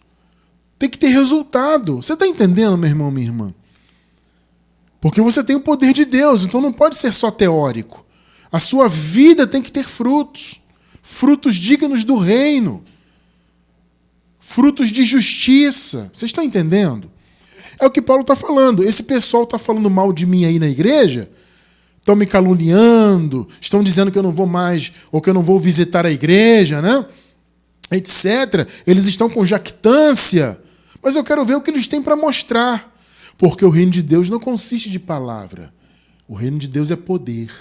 Tem que ter resultado. Você está entendendo, meu irmão, minha irmã? Porque você tem o poder de Deus, então não pode ser só teórico. A sua vida tem que ter frutos. Frutos dignos do reino. Frutos de justiça. Vocês estão entendendo? É o que Paulo está falando. Esse pessoal está falando mal de mim aí na igreja, estão me caluniando, estão dizendo que eu não vou mais, ou que eu não vou visitar a igreja, né? Etc. Eles estão com jactância. Mas eu quero ver o que eles têm para mostrar. Porque o reino de Deus não consiste de palavra. O reino de Deus é poder.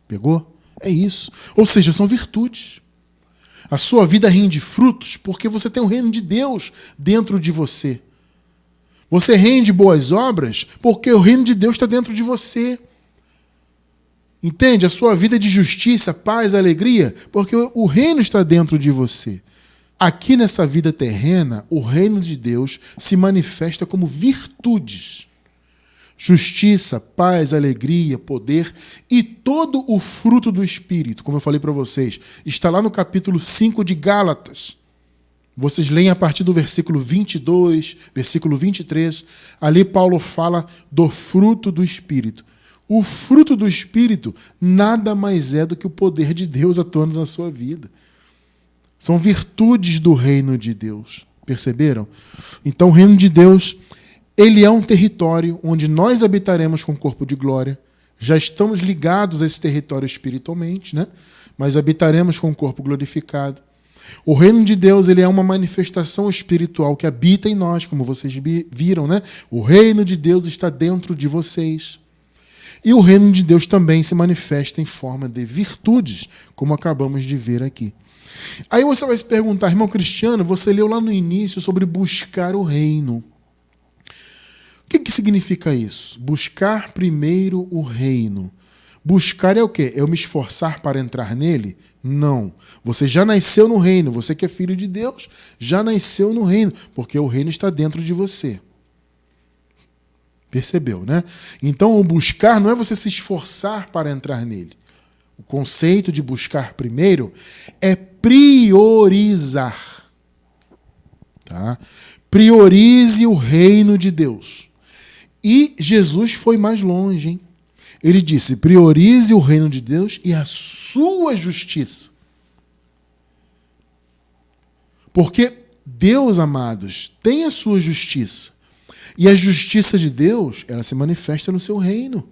Pegou? É isso. Ou seja, são virtudes. A sua vida rende frutos porque você tem o reino de Deus dentro de você. Você rende boas obras porque o reino de Deus está dentro de você. Entende? A sua vida é de justiça, paz, alegria, porque o reino está dentro de você. Aqui nessa vida terrena, o reino de Deus se manifesta como virtudes. Justiça, paz, alegria, poder e todo o fruto do Espírito, como eu falei para vocês, está lá no capítulo 5 de Gálatas. Vocês leem a partir do versículo 22, versículo 23, ali Paulo fala do fruto do Espírito. O fruto do Espírito nada mais é do que o poder de Deus atuando na sua vida. São virtudes do reino de Deus. Perceberam? Então o reino de Deus, ele é um território onde nós habitaremos com o corpo de glória. Já estamos ligados a esse território espiritualmente, né? Mas habitaremos com o corpo glorificado. O reino de Deus, ele é uma manifestação espiritual que habita em nós, como vocês viram, né? O reino de Deus está dentro de vocês. E o reino de Deus também se manifesta em forma de virtudes, como acabamos de ver aqui. Aí você vai se perguntar, irmão Cristiano, você leu lá no início sobre buscar o reino. O que significa isso? Buscar primeiro o reino. Buscar é o quê? É eu me esforçar para entrar nele? Não. Você já nasceu no reino. Você que é filho de Deus, já nasceu no reino, porque o reino está dentro de você. Percebeu, né? Então, o buscar não é você se esforçar para entrar nele. O conceito de buscar primeiro é priorizar. Tá? Priorize o reino de Deus. E Jesus foi mais longe, hein? Ele disse, priorize o reino de Deus e a sua justiça. Porque Deus, amados, tem a sua justiça. E a justiça de Deus, ela se manifesta no seu reino.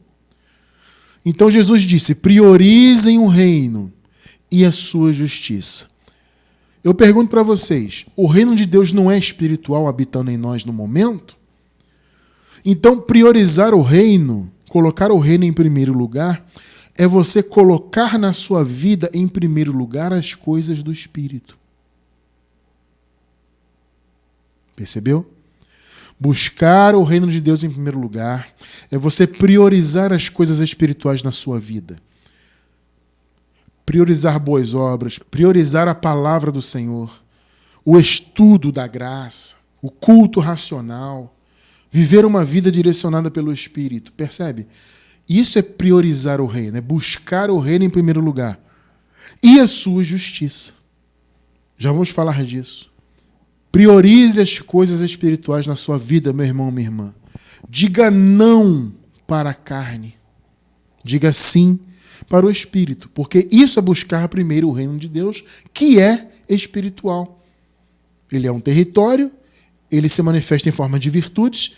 Então Jesus disse, priorizem o reino e a sua justiça. Eu pergunto para vocês, o reino de Deus não é espiritual habitando em nós no momento? Então priorizar o reino, colocar o reino em primeiro lugar, é você colocar na sua vida em primeiro lugar as coisas do Espírito. Percebeu? Buscar o reino de Deus em primeiro lugar é você priorizar as coisas espirituais na sua vida. Priorizar boas obras, priorizar a palavra do Senhor, o estudo da graça, o culto racional, viver uma vida direcionada pelo Espírito. Percebe? Isso é priorizar o reino, é buscar o reino em primeiro lugar. E a sua justiça. Já vamos falar disso. Priorize as coisas espirituais na sua vida, meu irmão, minha irmã. Diga não para a carne. Diga sim para o Espírito. Porque isso é buscar primeiro o reino de Deus, que é espiritual. Ele é um território, ele se manifesta em forma de virtudes,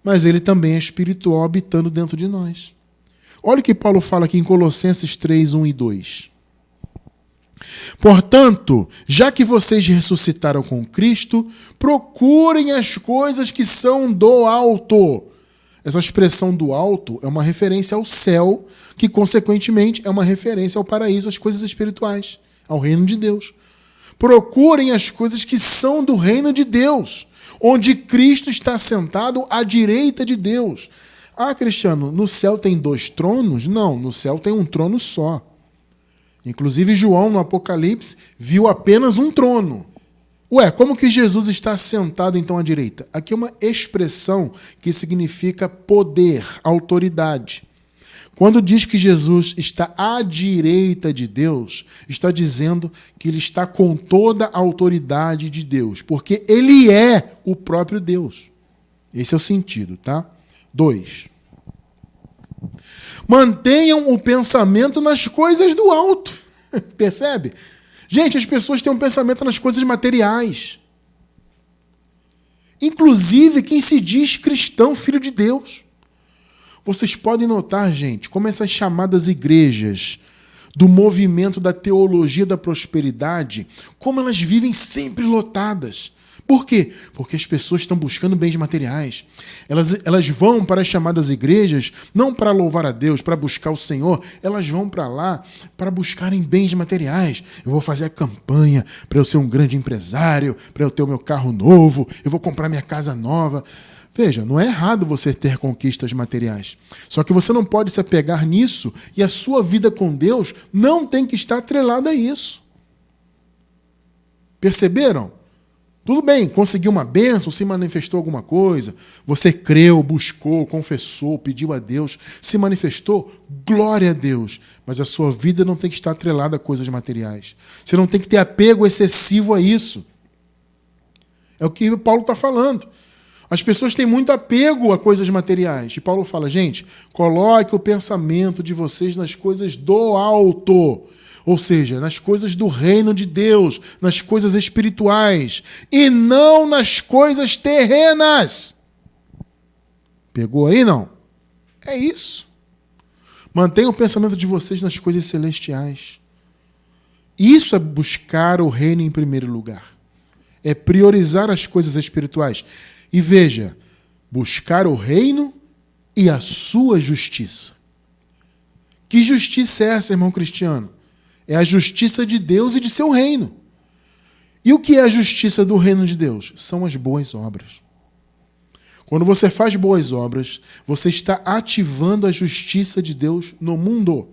mas ele também é espiritual, habitando dentro de nós. Olha o que Paulo fala aqui em Colossenses 3, 1 e 2. Portanto, já que vocês ressuscitaram com Cristo, procurem as coisas que são do alto. Essa expressão do alto é uma referência ao céu, que consequentemente é uma referência ao paraíso, às coisas espirituais, ao reino de Deus. Procurem as coisas que são do reino de Deus, onde Cristo está sentado à direita de Deus. Ah, Cristiano, no céu tem 2 tronos? Não, no céu tem um trono só. Inclusive, João, no Apocalipse, viu apenas um trono. Ué, como que Jesus está sentado, então, à direita? Aqui é uma expressão que significa poder, autoridade. Quando diz que Jesus está à direita de Deus, está dizendo que ele está com toda a autoridade de Deus, porque ele é o próprio Deus. Esse é o sentido, tá? 2. Mantenham o pensamento nas coisas do alto. Percebe? Gente, as pessoas têm um pensamento nas coisas materiais. Inclusive quem se diz cristão, filho de Deus. Vocês podem notar, gente, como essas chamadas igrejas do movimento da teologia da prosperidade, como elas vivem sempre lotadas. Por quê? Porque as pessoas estão buscando bens materiais. Elas vão para as chamadas igrejas, não para louvar a Deus, para buscar o Senhor. Elas vão para lá para buscarem bens materiais. Eu vou fazer a campanha para eu ser um grande empresário, para eu ter o meu carro novo, eu vou comprar minha casa nova. Veja, não é errado você ter conquistas materiais. Só que você não pode se apegar nisso e a sua vida com Deus não tem que estar atrelada a isso. Perceberam? Tudo bem, conseguiu uma bênção, se manifestou alguma coisa, você creu, buscou, confessou, pediu a Deus, se manifestou, glória a Deus. Mas a sua vida não tem que estar atrelada a coisas materiais. Você não tem que ter apego excessivo a isso. É o que Paulo está falando. As pessoas têm muito apego a coisas materiais. E Paulo fala, gente, coloque o pensamento de vocês nas coisas do alto. Ou seja, nas coisas do reino de Deus, nas coisas espirituais, e não nas coisas terrenas. Pegou aí, não? É isso. Mantenha o pensamento de vocês nas coisas celestiais. Isso é buscar o reino em primeiro lugar. É priorizar as coisas espirituais. E veja, buscar o reino e a sua justiça. Que justiça é essa, irmão Cristiano? É a justiça de Deus e de seu reino. E o que é a justiça do reino de Deus? São as boas obras. Quando você faz boas obras, você está ativando a justiça de Deus no mundo.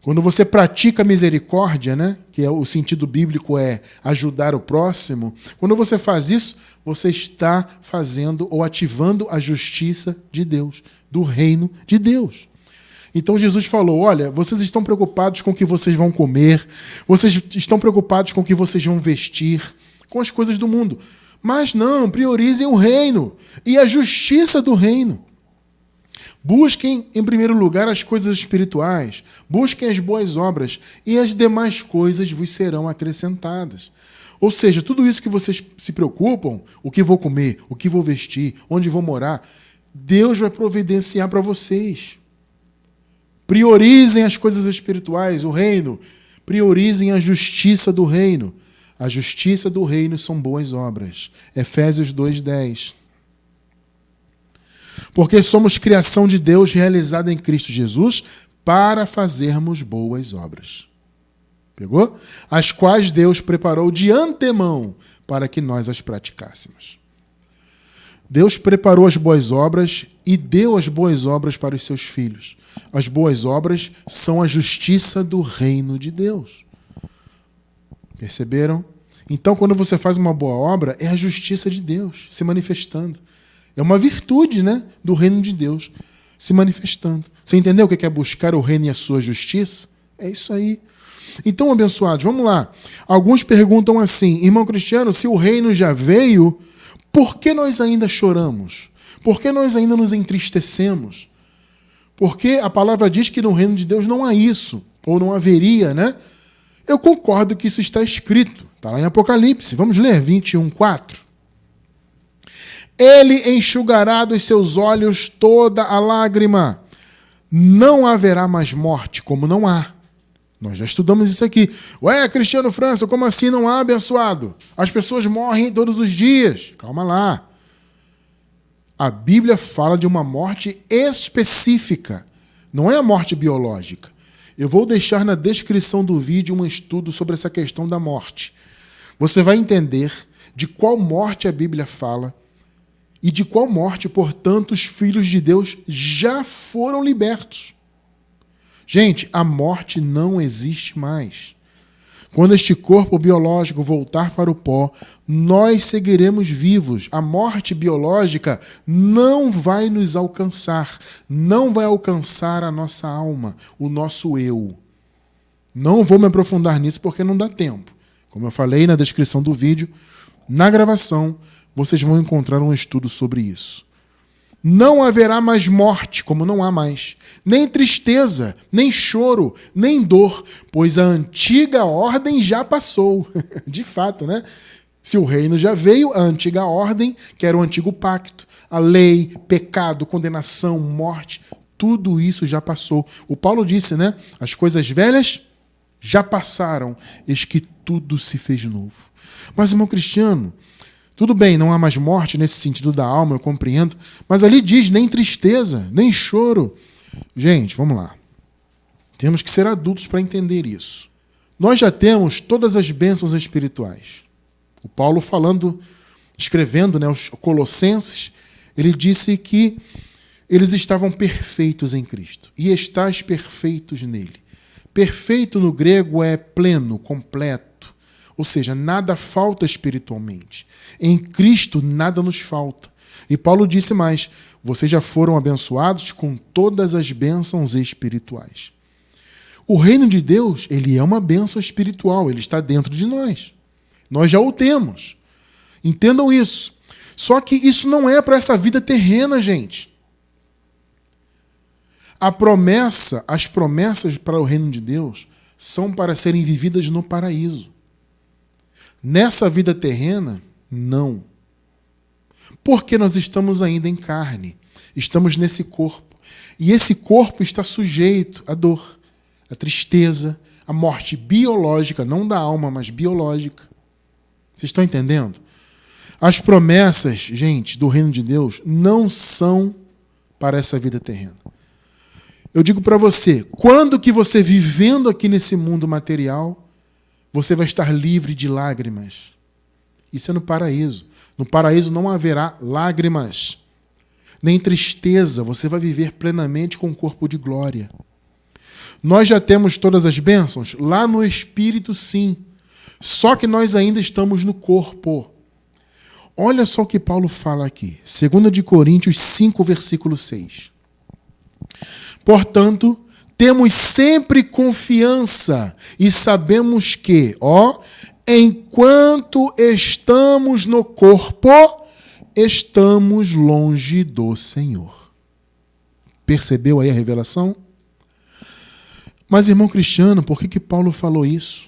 Quando você pratica misericórdia, né, que é o sentido bíblico é ajudar o próximo, quando você faz isso, você está fazendo ou ativando a justiça de Deus, do reino de Deus. Então Jesus falou, olha, vocês estão preocupados com o que vocês vão comer, vocês estão preocupados com o que vocês vão vestir, com as coisas do mundo. Mas não, priorizem o reino e a justiça do reino. Busquem, em primeiro lugar, as coisas espirituais, busquem as boas obras e as demais coisas vos serão acrescentadas. Ou seja, tudo isso que vocês se preocupam, o que vou comer, o que vou vestir, onde vou morar, Deus vai providenciar para vocês. Priorizem as coisas espirituais, o reino. Priorizem a justiça do reino. A justiça do reino são boas obras. Efésios 2:10. Porque somos criação de Deus realizada em Cristo Jesus para fazermos boas obras. Pegou? As quais Deus preparou de antemão para que nós as praticássemos. Deus preparou as boas obras e deu as boas obras para os seus filhos. As boas obras são a justiça do reino de Deus. Perceberam? Então, quando você faz uma boa obra, é a justiça de Deus se manifestando. É uma virtude, né, do reino de Deus se manifestando. Você entendeu o que é buscar o reino e a sua justiça? É isso aí. Então, abençoados, vamos lá. Alguns perguntam assim, irmão Cristiano, se o reino já veio, por que nós ainda choramos? Por que nós ainda nos entristecemos? Porque a palavra diz que no reino de Deus não há isso, ou não haveria, né? Eu concordo que isso está escrito. Está lá em Apocalipse. Vamos ler 21:4. Ele enxugará dos seus olhos toda a lágrima. Não haverá mais morte, como não há. Nós já estudamos isso aqui. Ué, Cristiano França, como assim não há, abençoado? As pessoas morrem todos os dias. Calma lá. A Bíblia fala de uma morte específica. Não é a morte biológica. Eu vou deixar na descrição do vídeo um estudo sobre essa questão da morte. Você vai entender de qual morte a Bíblia fala e de qual morte, portanto, os filhos de Deus já foram libertos. Gente, a morte não existe mais. Quando este corpo biológico voltar para o pó, nós seguiremos vivos. A morte biológica não vai nos alcançar, não vai alcançar a nossa alma, o nosso eu. Não vou me aprofundar nisso porque não dá tempo. Como eu falei na descrição do vídeo, na gravação, vocês vão encontrar um estudo sobre isso. Não haverá mais morte, como não há mais, nem tristeza, nem choro, nem dor, pois a antiga ordem já passou. De fato, né? Se o reino já veio, a antiga ordem, que era o antigo pacto, a lei, pecado, condenação, morte, tudo isso já passou. O Paulo disse, né? As coisas velhas já passaram, eis que tudo se fez novo. Mas, irmão Cristiano, tudo bem, não há mais morte nesse sentido da alma, eu compreendo, mas ali diz nem tristeza, nem choro. Gente, vamos lá. Temos que ser adultos para entender isso. Nós já temos todas as bênçãos espirituais. O Paulo escrevendo, né, os Colossenses, ele disse que eles estavam perfeitos em Cristo. E estáis perfeitos nele. Perfeito no grego é pleno, completo. Ou seja, nada falta espiritualmente. Em Cristo nada nos falta. E Paulo disse mais, vocês já foram abençoados com todas as bênçãos espirituais. O reino de Deus, ele é uma bênção espiritual, ele está dentro de nós. Nós já o temos. Entendam isso. Só que isso não é para essa vida terrena, gente. As promessas para o reino de Deus são para serem vividas no paraíso. Nessa vida terrena, não. Porque nós estamos ainda em carne. Estamos nesse corpo. E esse corpo está sujeito à dor, à tristeza, à morte biológica, não da alma, mas biológica. Vocês estão entendendo? As promessas, gente, do reino de Deus não são para essa vida terrena. Eu digo para você, quando que você vivendo aqui nesse mundo material, você vai estar livre de lágrimas? Isso é no paraíso. No paraíso não haverá lágrimas, nem tristeza. Você vai viver plenamente com um corpo de glória. Nós já temos todas as bênçãos? Lá no Espírito, sim. Só que nós ainda estamos no corpo. Olha só o que Paulo fala aqui. 2 Coríntios 5, versículo 6. Portanto, temos sempre confiança e sabemos que, enquanto estamos no corpo, estamos longe do Senhor. Percebeu aí a revelação? Mas, irmão Cristiano, por que Paulo falou isso?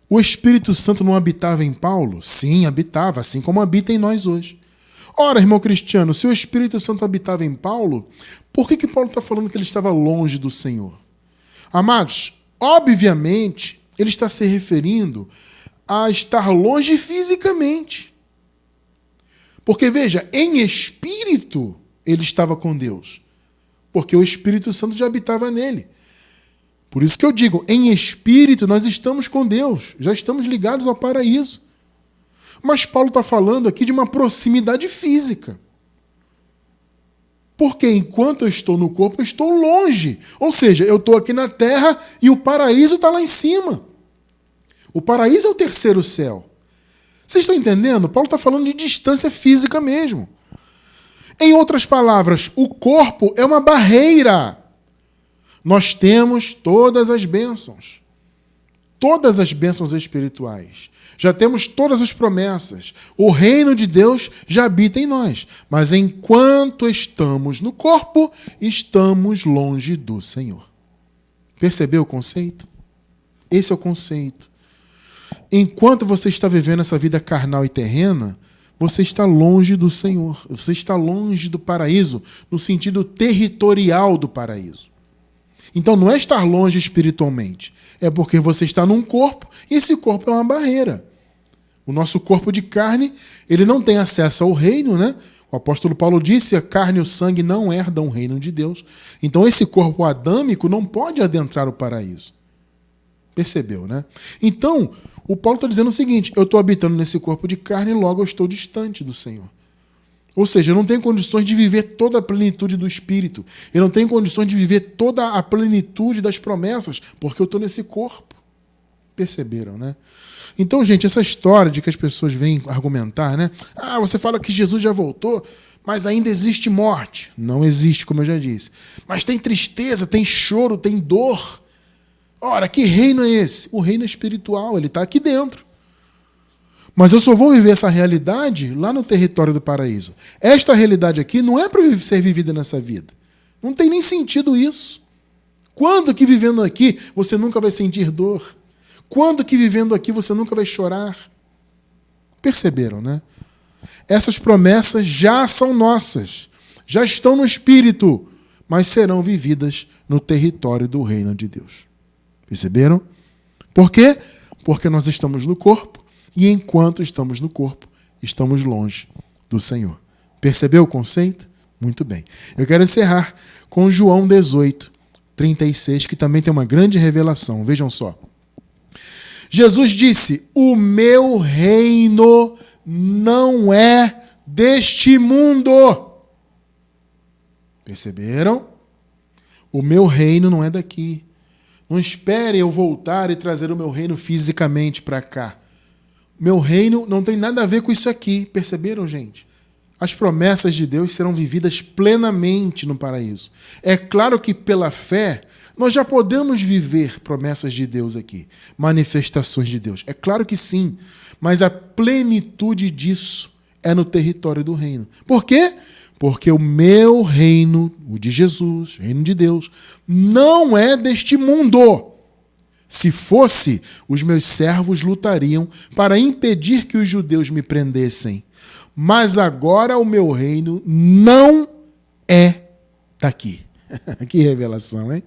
O Espírito Santo não habitava em Paulo? Sim, habitava, assim como habita em nós hoje. Ora, irmão Cristiano, se o Espírito Santo habitava em Paulo, por que Paulo está falando que ele estava longe do Senhor? Amados, obviamente, ele está se referindo a estar longe fisicamente. Porque, veja, em espírito ele estava com Deus. Porque o Espírito Santo já habitava nele. Por isso que eu digo, em espírito nós estamos com Deus, já estamos ligados ao paraíso. Mas Paulo está falando aqui de uma proximidade física. Porque enquanto eu estou no corpo, eu estou longe. Ou seja, eu estou aqui na terra e o paraíso está lá em cima. O paraíso é o terceiro céu. Vocês estão entendendo? Paulo está falando de distância física mesmo. Em outras palavras, o corpo é uma barreira. Nós temos todas as bênçãos espirituais. Já temos todas as promessas. O reino de Deus já habita em nós. Mas enquanto estamos no corpo, estamos longe do Senhor. Percebeu o conceito? Esse é o conceito. Enquanto você está vivendo essa vida carnal e terrena, você está longe do Senhor. Você está longe do paraíso, no sentido territorial do paraíso. Então não é estar longe espiritualmente, é porque você está num corpo e esse corpo é uma barreira. O nosso corpo de carne, ele não tem acesso ao reino, né? O apóstolo Paulo disse, a carne e o sangue não herdam o reino de Deus. Então esse corpo adâmico não pode adentrar o paraíso. Percebeu, né? Então, o Paulo está dizendo o seguinte, eu estou habitando nesse corpo de carne e logo eu estou distante do Senhor. Ou seja, eu não tenho condições de viver toda a plenitude do Espírito. Eu não tenho condições de viver toda a plenitude das promessas, porque eu estou nesse corpo. Perceberam, né? Então, gente, essa história de que as pessoas vêm argumentar, né? Ah, você fala que Jesus já voltou, mas ainda existe morte. Não existe, como eu já disse. Mas tem tristeza, tem choro, tem dor. Ora, que reino é esse? O reino espiritual, ele está aqui dentro. Mas eu só vou viver essa realidade lá no território do paraíso. Esta realidade aqui não é para ser vivida nessa vida. Não tem nem sentido isso. Quando que vivendo aqui você nunca vai sentir dor? Quando que vivendo aqui você nunca vai chorar? Perceberam, né? Essas promessas já são nossas. Já estão no Espírito, mas serão vividas no território do reino de Deus. Perceberam? Por quê? Porque nós estamos no corpo. E enquanto estamos no corpo, estamos longe do Senhor. Percebeu o conceito? Muito bem. Eu quero encerrar com João 18, 36, que também tem uma grande revelação. Vejam só. Jesus disse, o meu reino não é deste mundo. Perceberam? O meu reino não é daqui. Não espere eu voltar e trazer o meu reino fisicamente para cá. Meu reino não tem nada a ver com isso aqui. Perceberam, gente? As promessas de Deus serão vividas plenamente no paraíso. É claro que pela fé, nós já podemos viver promessas de Deus aqui. Manifestações de Deus. É claro que sim. Mas a plenitude disso é no território do reino. Por quê? Porque o meu reino, o de Jesus, o reino de Deus, não é deste mundo. Se fosse, os meus servos lutariam para impedir que os judeus me prendessem. Mas agora o meu reino não é daqui. Que revelação, hein?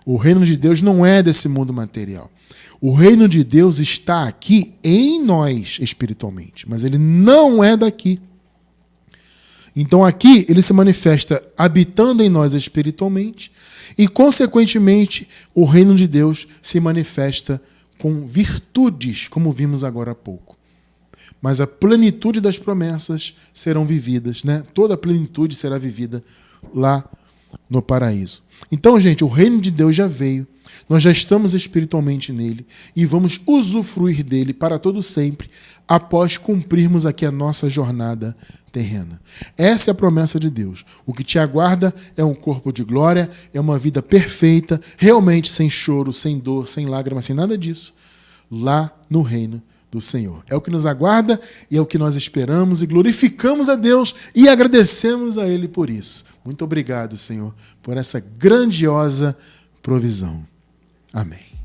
O reino de Deus não é desse mundo material. O reino de Deus está aqui em nós espiritualmente, mas ele não é daqui. Então aqui ele se manifesta habitando em nós espiritualmente e, consequentemente, o reino de Deus se manifesta com virtudes, como vimos agora há pouco. Mas a plenitude das promessas serão vividas, né? Toda a plenitude será vivida lá no paraíso. Então, gente, o reino de Deus já veio. Nós já estamos espiritualmente nele e vamos usufruir dele para todo sempre após cumprirmos aqui a nossa jornada terrena. Essa é a promessa de Deus. O que te aguarda é um corpo de glória, é uma vida perfeita, realmente sem choro, sem dor, sem lágrimas, sem nada disso, lá no reino do Senhor. É o que nos aguarda e é o que nós esperamos e glorificamos a Deus e agradecemos a Ele por isso. Muito obrigado, Senhor, por essa grandiosa provisão. Amém.